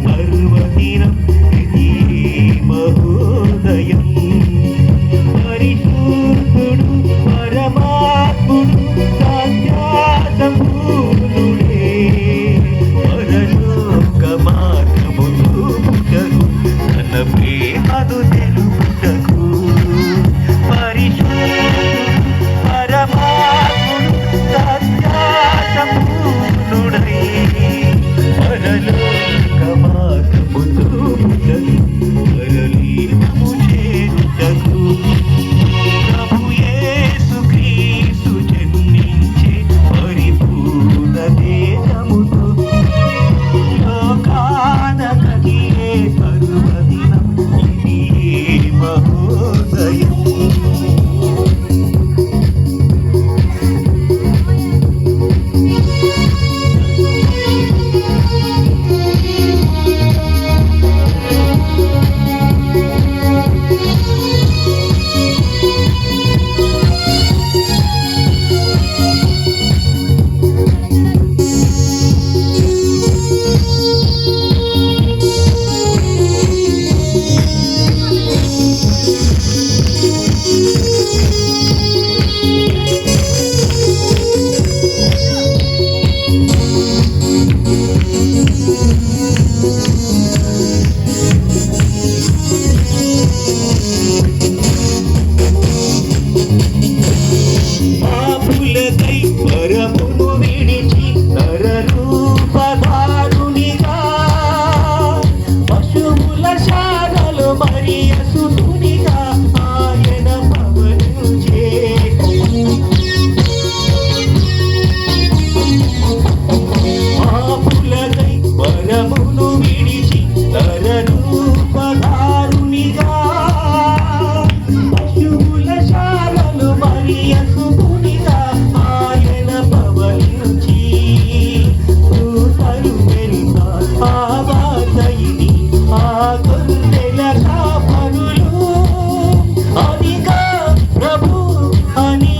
పర్వదినం ఇది మహోదయం. పరిశుద్ధుడు పరమాత్ముడు సత్యాసంపూర్ణుడే పరలోక మార్గము చూపుటకు తన ప్రేమను తెలుపుటకు. పరిశుద్ధుడు పరమాత్ముడు సత్యాసంపూర్ణుడై పరలోక మార్గము చూపుటకు పరలోకము చేరుటకు ప్రభు యేసు క్రీస్తు జన్మించే పరిపూర్ణ దేశముతో లోకాన కలిగే పర్వదినం ఇది మహోదయం. పాపులకై పరమును విడిచి నరరూపధారునిగా పశువుల శాలలో మరియ సుతునిగా ఆయన పవనుచే పాపులకై పరమును విడిచి నరరూపధారునిగా పశువుల శాలలో మరియ సుతునిగా ఆయన పవనుచి తూతరు వెళ్త ఆవాసయిని ఆ గొర్రెల కాపరులు అనిగా ప్రభు అని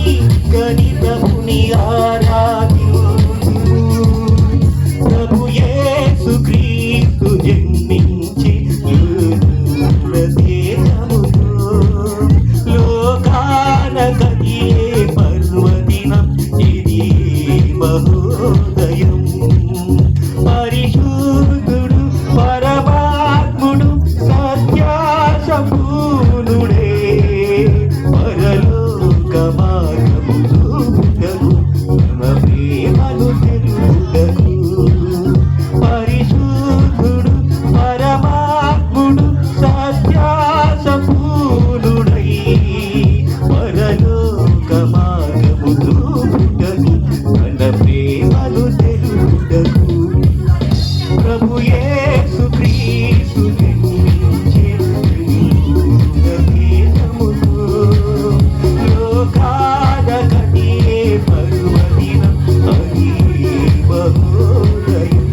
గని ప్రభుని ఆరాధించు. ప్రభు యేసు క్రీస్తు జన్మించి దేశముతో లోకాన కలిగే పర్వదినం ఇది మహోదయం. పరిశుద్ధుడు పరమాత్ముడు సత్యాసంపూర్ణుడే పరలోక మార్గము చూపుటకు తన ప్రేమను తెలుపుటకు. పరిశుద్ధుడు పరమాత్ముడు సత్యాసంపూర్ణుడై పరలోక మార్గము చూపుటకు తన ప్రేమను తెలుపుటకు. ప్రభు యేసు క్రీస్తు జన్మించే దేశముతో లోకాన కలిగే పర్వదినం అది మహోదయం.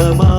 లోకమా